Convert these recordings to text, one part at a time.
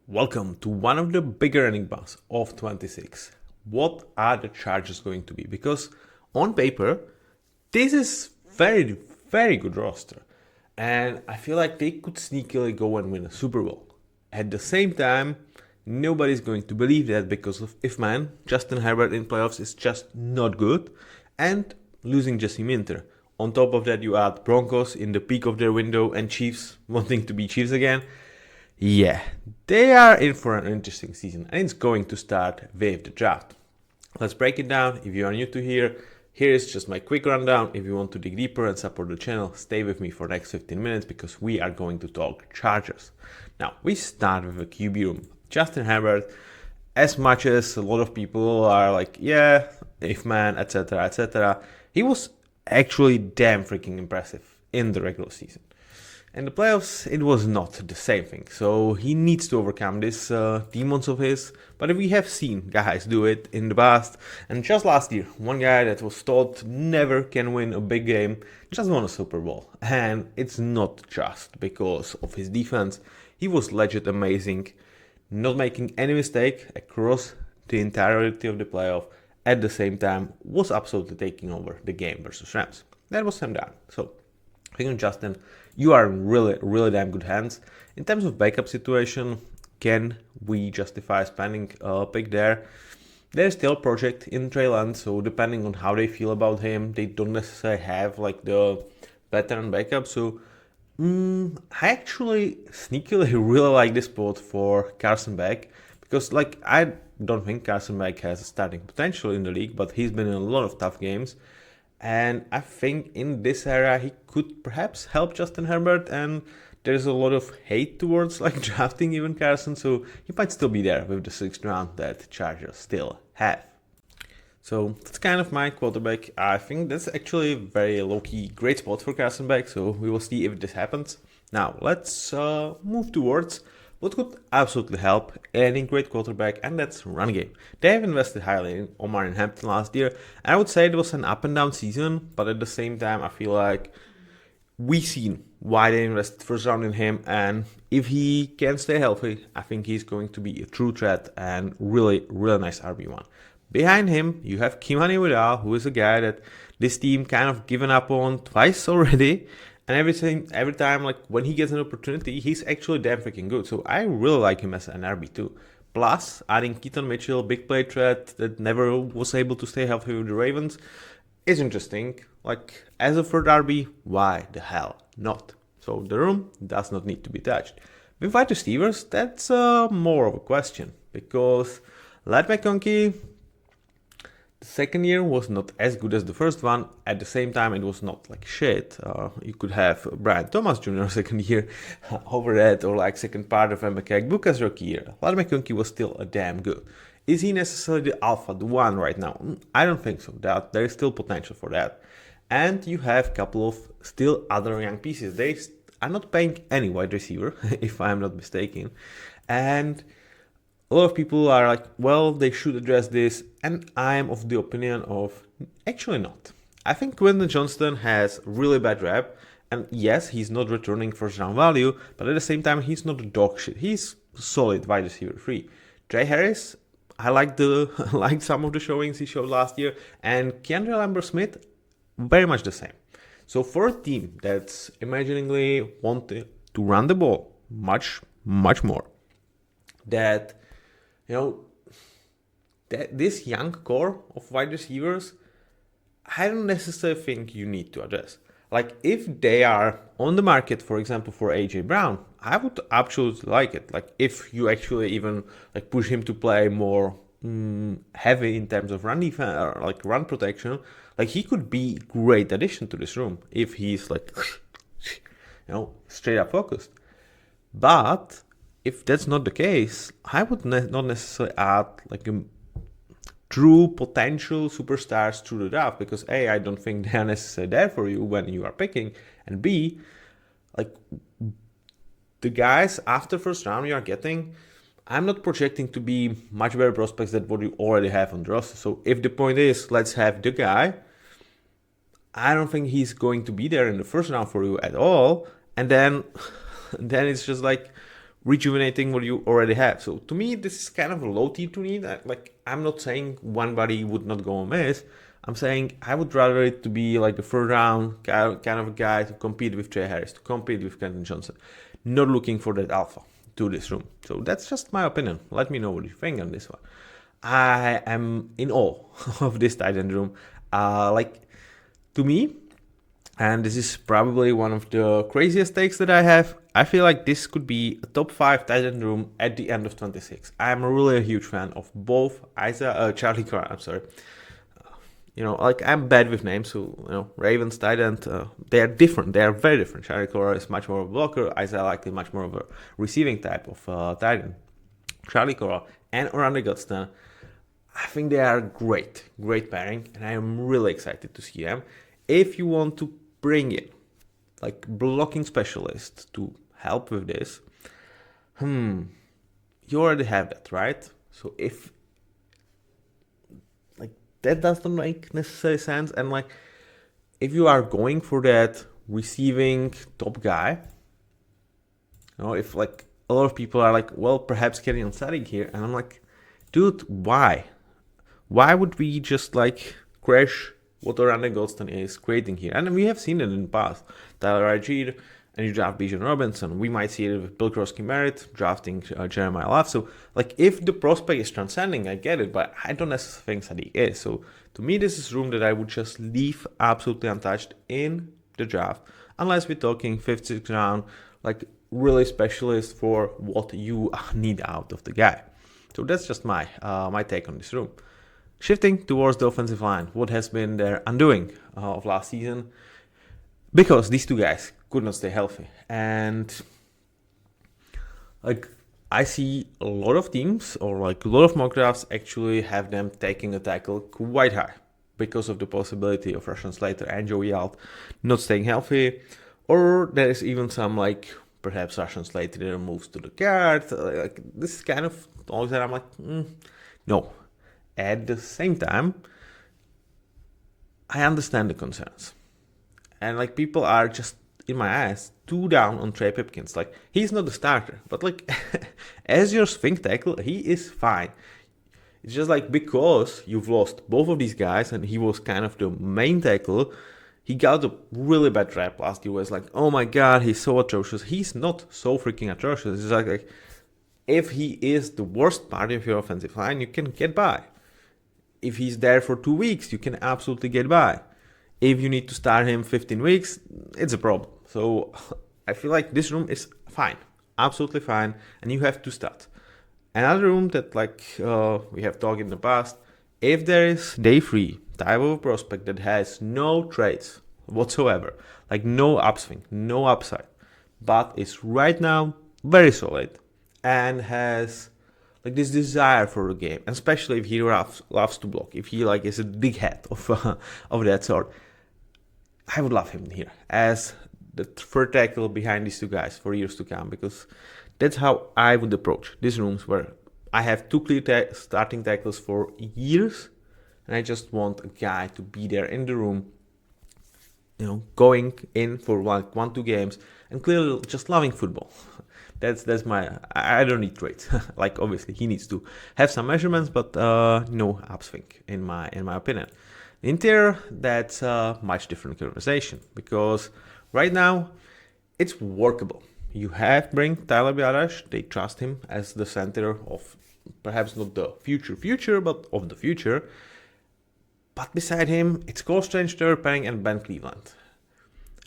Welcome to one of the bigger running backs of 26. What are the Chargers going to be? Because on paper, this is very good roster. And I feel like they could sneakily go and win a Super Bowl. At the same time, nobody's going to believe that because of if man, Justin Herbert in playoffs is just not good. And losing Jesse Minter. On top of that, you add Broncos in the peak of their window and Chiefs wanting to be Chiefs again. Yeah, they are in for an interesting season, and it's going to start with the draft. Let's break it down. If you are new to here is just my quick rundown. If you want to dig deeper and support the channel, stay with me for the next 15 minutes because we are going to talk Chargers. Now, we start with a QB room. Justin Herbert, as much as a lot of people are like, yeah, if man, etc., he was actually damn freaking impressive in the regular season. In the playoffs, it was not the same thing, so he needs to overcome these demons of his. But we have seen guys do it in the past, and just last year, one guy that was thought never can win a big game just won a Super Bowl. And it's not just because of his defense, he was legit amazing, not making any mistake across the entirety of the playoff. At the same time, was absolutely taking over the game versus Rams. That was Sam Darn. So, thinking Justin, you are in really damn good hands. In terms of backup situation, can we justify spending a pick there? There's still a project in Trey Lance, so depending on how they feel about him, they don't necessarily have like the veteran backup. So I actually sneakily really like this spot for Carson Beck because like I don't think Carson Beck has a starting potential in the league, but he's been in a lot of tough games. And I think in this area he could perhaps help Justin Herbert, and there's a lot of hate towards like drafting even Carson, so he might still be there with the 6th round that Chargers still have. So that's kind of my quarterback. I think that's actually a very low-key great spot for Carson Beck, so we will see if this happens. Now let's move towards what could absolutely help any great quarterback, and that's run game. They have invested highly in Omarion and Hampton last year, and I would say it was an up and down season, but at the same time I feel like we've seen why they invested first round in him, and if he can stay healthy, I think he's going to be a true threat and really nice RB1. Behind him, you have GMaty-NFL, who is a guy that this team kind of given up on twice already. And every time, like when he gets an opportunity, he's actually damn freaking good. So I really like him as an RB2. Plus, adding Keaton Mitchell, big play threat that never was able to stay healthy with the Ravens, is interesting. Like as a third RB, why the hell not? So the room does not need to be touched. With wide receivers, that's more of a question because Ladd McConkey, the second year was not as good as the first one. At the same time, it was not like shit. You could have Brian Thomas Jr. second year over that, or like second part of Emeka Egbuka's rookie year. Ladd McConkey was still a damn good. Is he necessarily the alpha, the one right now? I don't think so. That there is still potential for that. And you have a couple of still other young pieces. They are not paying any wide receiver, if I'm not mistaken. And a lot of people are like, well, they should address this, and I'm of the opinion of actually not. I think Quentin Johnston has really bad rep, and yes, he's not returning first round value, but at the same time, he's not a dog shit. He's solid wide receiver 3. Trey Harris, I like some of the showings he showed last year, and Keandre Lambert-Smith, very much the same. So for a team that's imaginingly wanting to run the ball much more, that that this young core of wide receivers, I don't necessarily think you need to address. Like if they are on the market, for example, for AJ Brown, I would absolutely like it. Like if you actually even like push him to play more heavy in terms of run defense or like run protection, like he could be great addition to this room if he's like straight up focused. But if that's not the case, I would not necessarily add like a true potential superstars to the draft because A, I don't think they are necessarily there for you when you are picking, and B, like the guys after first round you are getting, I'm not projecting to be much better prospects than what you already have on the roster. So if the point is let's have the guy, I don't think he's going to be there in the first round for you at all, and then it's just like, rejuvenating what you already have. So to me, this is kind of a low tier to need. Like, I'm not saying one body would not go amiss. I'm saying I would rather it to be like the third round kind of a guy to compete with Trey Harris, to compete with Kenton Johnson. Not looking for that alpha to this room. So that's just my opinion. Let me know what you think on this one. I am in awe of this tight end room. Like, to me, and this is probably one of the craziest takes that I have, I feel like this could be a top 5 tight end room at the end of 26. I'm really a huge fan of both Charlie Carr, I'm sorry. Like, I'm bad with names, so, Ravens, tight end, they are different. They are very different. Charlie Carr is much more of a blocker. Isaiah Likely much more of a receiving type of tight end. Charlie Carr and Orlando Goodson, I think they are great pairing, and I am really excited to see them. If you want to bring in, like, blocking specialists to help with this, you already have that, right? So if that doesn't make necessary sense, and like, if you are going for that receiving top guy, if like a lot of people are like, well, perhaps getting on Sadik here, and I'm like, dude, why would we just like crash what Orlando Goldstein is creating here? And we have seen it in the past. Tyler Algier, and you draft Bijan Robinson. We might see it with Bill Krosky-Merritt drafting Jeremiah Love. So, like, if the prospect is transcending, I get it, but I don't necessarily think Sadiq is. So, to me, this is room that I would just leave absolutely untouched in the draft, unless we're talking 5th, 6th round, like, really specialist for what you need out of the guy. So that's just my take on this room. Shifting towards the offensive line, what has been their undoing of last season? Because these two guys could not stay healthy. And like, I see a lot of teams or like a lot of mock drafts actually have them taking a tackle quite high because of the possibility of Rashawn Slater and Joey Alt not staying healthy. Or there is even some like perhaps Rashawn Slater moves to the guard. Like, this is kind of all that I'm like, no. At the same time, I understand the concerns. And like, people are just, in my eyes, too down on Trey Pipkins. Like, he's not the starter, but like, as your swing tackle, he is fine. It's just like, because you've lost both of these guys and he was kind of the main tackle, he got a really bad rap last year. Was like, oh my god, he's so atrocious. He's not so freaking atrocious. It's like if he is the worst part of your offensive line, you can get by. If he's there for 2 weeks, you can absolutely get by. If you need to start him 15 weeks, it's a problem. So I feel like this room is fine, absolutely fine, and you have to start. Another room that like we have talked in the past, if there is day 3 type of a prospect that has no traits whatsoever, like no upswing, no upside, but is right now very solid and has like this desire for the game, and especially if he loves to block, if he like is a big head of that sort, I would love him here as the third tackle behind these two guys for years to come, because that's how I would approach these rooms where I have 2 clear starting tackles for years, and I just want a guy to be there in the room, going in for like 1-2 games and clearly just loving football. That's my, I don't need traits. Like, obviously he needs to have some measurements, but no upswing in my opinion. Interior, that's a much different conversation, because right now it's workable. You have bring Tyler Biadasz, they trust him as the center of perhaps not the future, but of the future. But beside him, it's Cole Strange, Trevor Penning, and Ben Cleveland.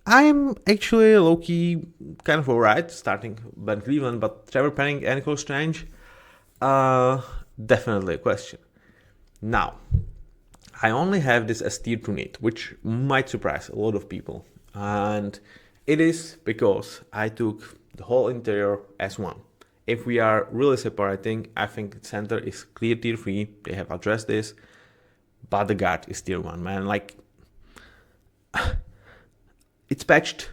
I'm actually low-key kind of alright starting Ben Cleveland, but Trevor Penning and Cole Strange, definitely a question. Now, I only have this as tier 2 need, which might surprise a lot of people. And it is because I took the whole interior as one. If we are really separating, I think center is clear tier 3. They have addressed this. But the guard is tier 1, man. Like, it's patched.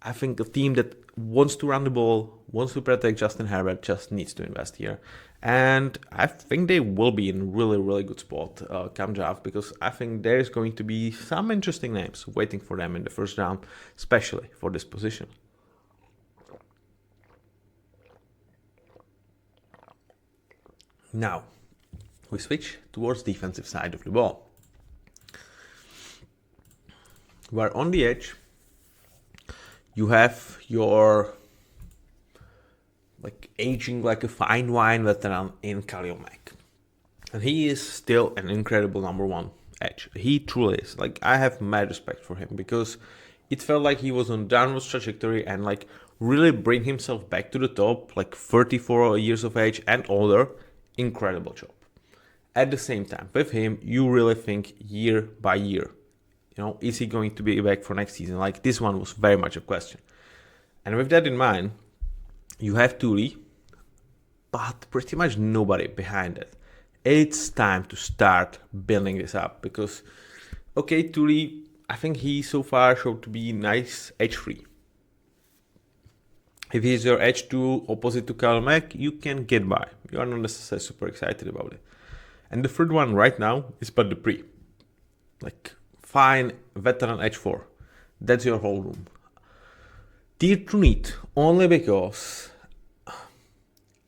I think a team that wants to run the ball, wants to protect Justin Herbert, just needs to invest here. And I think they will be in a really, really good spot come draft, because I think there is going to be some interesting names waiting for them in the first round, especially for this position. Now, we switch towards defensive side of the ball. Where on the edge, you have your aging like a fine wine veteran in Khalil Mack. And he is still an incredible number one edge. He truly is. I have mad respect for him because it felt like he was on downward trajectory and really bring himself back to the top, 34 years of age and older. Incredible job. At the same time, with him, you really think year by year. Is he going to be back for next season? This one was very much a question. And with that in mind, you have Tuli, but pretty much nobody behind it. It's time to start building this up because, okay, Tuli, I think he so far showed to be nice edge free. If he's your edge 2 opposite to Khalil Mack, you can get by. You are not necessarily super excited about it. And the third one right now is Bud Dupree. Fine veteran edge 4. That's your whole room. Tier 2 need only because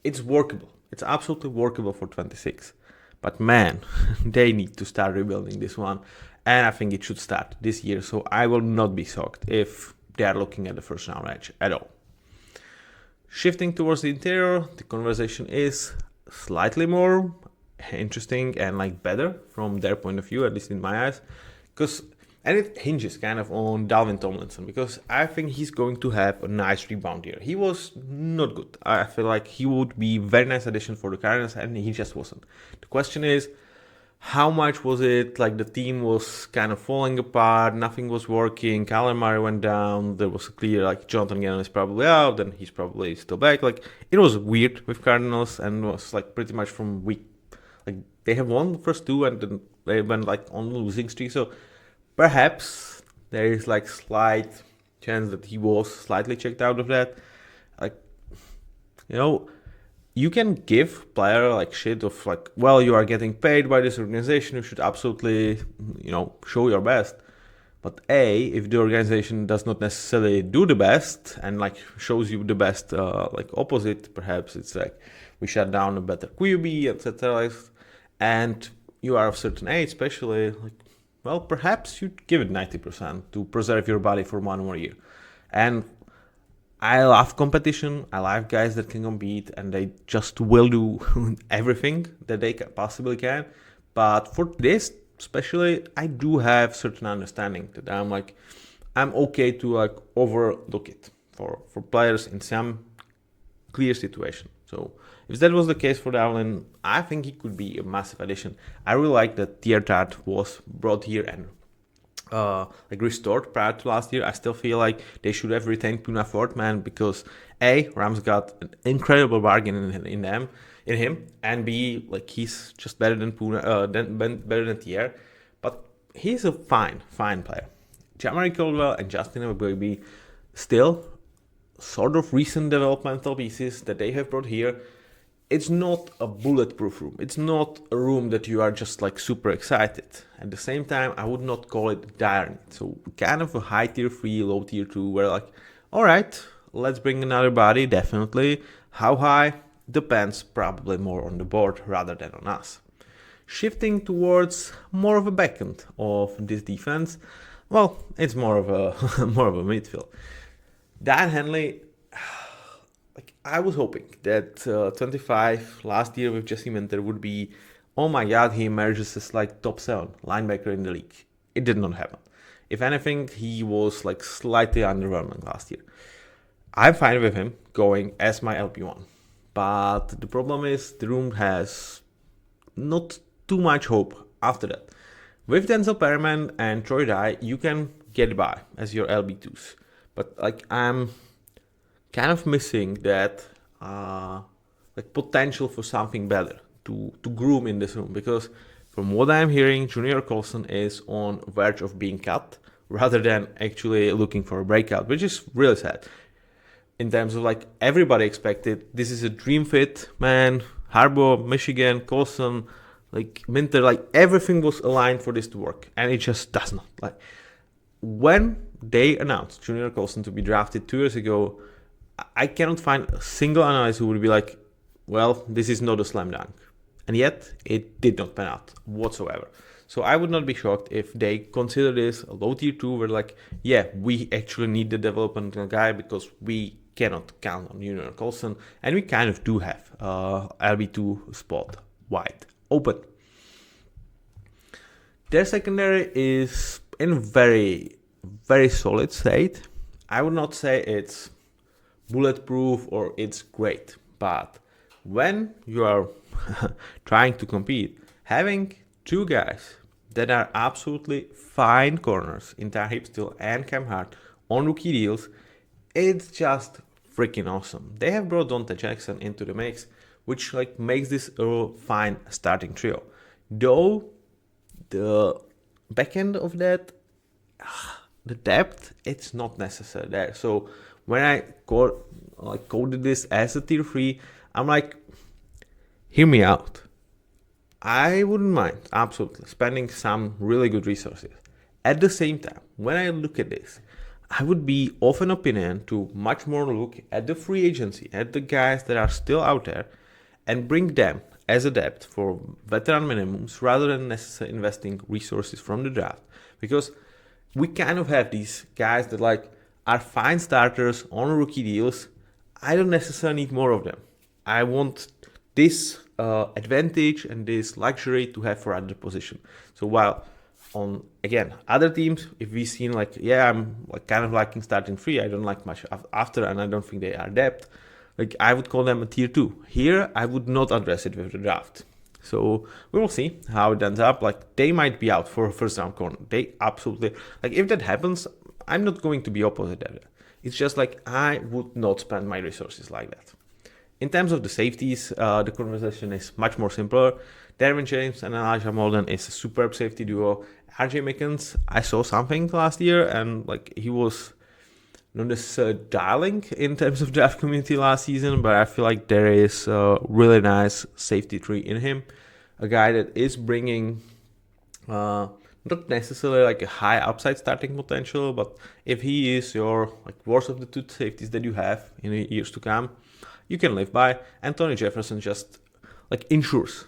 it's workable. It's absolutely workable for 26. But man, they need to start rebuilding this one. And I think it should start this year. So I will not be shocked if they are looking at the first round edge at all. Shifting towards the interior, the conversation is slightly more interesting and better from their point of view, at least in my eyes. And it hinges kind of on Dalvin Tomlinson because I think he's going to have a nice rebound here. He was not good. I feel like he would be a very nice addition for the Cardinals and he just wasn't. The question is, how much was it the team was kind of falling apart, nothing was working, Kyler Murray went down, there was a clear Jonathan Gannon is probably out and he's probably still back. It was weird with Cardinals and was pretty much from week, they have won the first 2 and then they went on losing streak. So perhaps there is slight chance that he was slightly checked out of that. You can give player shit of well, you are getting paid by this organization, you should absolutely, show your best. But if the organization does not necessarily do the best and shows you the best opposite, perhaps it's we shut down a better QB, etc. And you are of certain age, especially well, perhaps you give it 90% to preserve your body for 1 more year. And I love competition. I love guys that can compete and they just will do everything that they possibly can. But for this, especially, I do have certain understanding that I'm okay to overlook it for players in some clear situation. So if that was the case for Dalvin, I think he could be a massive addition. I really like that Tier Tat was brought here and restored prior to last year. I still feel like they should have retained Puna Ford, because Rams got an incredible bargain in him, and B, he's just better than Puna, better than Tier, but he's a fine player. Jamari Caldwell and Justin Baby still sort of recent developmental pieces that they have brought here. It's not a bulletproof room. It's not a room that you are just super excited. At the same time, I would not call it dire need. So kind of a high tier 3, low tier 2, where all right, let's bring another body, definitely. How high? Depends probably more on the board rather than on us. Shifting towards more of a backend of this defense, well, it's more of a midfield. Dan Henley, I was hoping that 25 last year with Jesse Minter would be, oh my god, he emerges as top 7 linebacker in the league. It did not happen. If anything, he was slightly underwhelming last year. I'm fine with him going as my LP1. But the problem is the room has not too much hope after that. With Denzel Perryman and Troy Dye, you can get by as your LB2s. But I'm kind of missing that potential for something better to groom in this room, because from what I'm hearing, Junior Colson is on verge of being cut rather than actually looking for a breakout, which is really sad. In terms of everybody expected, this is a dream fit, man. Harbaugh, Michigan, Colson, Minter, everything was aligned for this to work, and it just does not. When they announced Junior Colson to be drafted 2 years ago, I cannot find a single analyst who would be well, this is not a slam dunk. and yet it did not pan out whatsoever. So I would not be shocked if they consider this a low tier 2, where like, yeah, we actually need the developmental guy because we cannot count on Junior Colson, and we kind of do have LB2 spot wide open. Their secondary is in very, very solid state. I would not say it's bulletproof or it's great, but when you are trying to compete, having two guys that are absolutely fine corners in Tahib Still and Cam Hart on rookie deals, it's just freaking awesome. They have brought Dante Jackson into the mix, which like makes this a fine starting trio. Though the back end of that, the depth, it's not necessary there. So when I coded this as a tier 3, I'm like, hear me out. I wouldn't mind, absolutely, spending some really good resources. At the same time, when I look at this, I would be of an opinion to much more look at the free agency, at the guys that are still out there, and bring them as a depth for veteran minimums rather than necessarily investing resources from the draft. Because we kind of have these guys that like are fine starters on rookie deals. I don't necessarily need more of them. I want this advantage and this luxury to have for other position. So while on, again, other teams, if we've seen like, yeah, I'm like kind of liking starting 3, I don't like much after, and I don't think they are depth, like I would call them a tier 2. Here, I would not address it with the draft. So we will see how it ends up. Like they might be out for a first round corner. They absolutely, like if that happens, I'm not going to be opposite of that. It's just like I would not spend my resources like that. In terms of the safeties, the conversation is much more simpler. Derwin James and Elijah Molden is a superb safety duo. RJ Mickens, I saw something last year, and like he was not necessarily darling in terms of draft community last season, but I feel like there is a really nice safety tree in him. A guy that is bringing not necessarily like a high upside starting potential, but if he is your like worst of the two safeties that you have in the years to come, you can live by. Anthony Jefferson just like ensures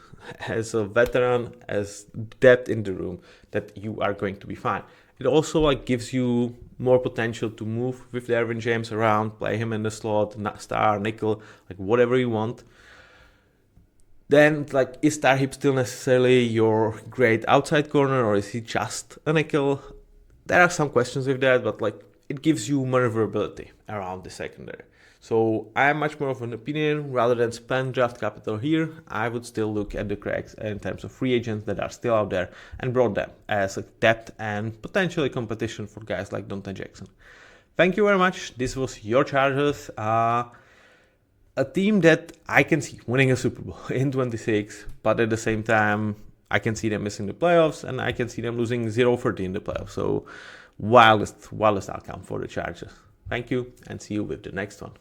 as a veteran, as depth in the room, that you are going to be fine. It also like gives you more potential to move with Derwin James around, play him in the slot, star, nickel, like whatever you want. Then like, is Tahib Still necessarily your great outside corner, or is he just a nickel? There are some questions with that, but like it gives you maneuverability around the secondary. So I am much more of an opinion, rather than spend draft capital here, I would still look at the cracks in terms of free agents that are still out there and brought them as a depth and potentially competition for guys like Dante Jackson. Thank you very much. This was your Chargers. A team that I can see winning a Super Bowl in 26, but at the same time, I can see them missing the playoffs, and I can see them losing 0-30 in the playoffs. So wildest outcome for the Chargers. Thank you, and see you with the next one.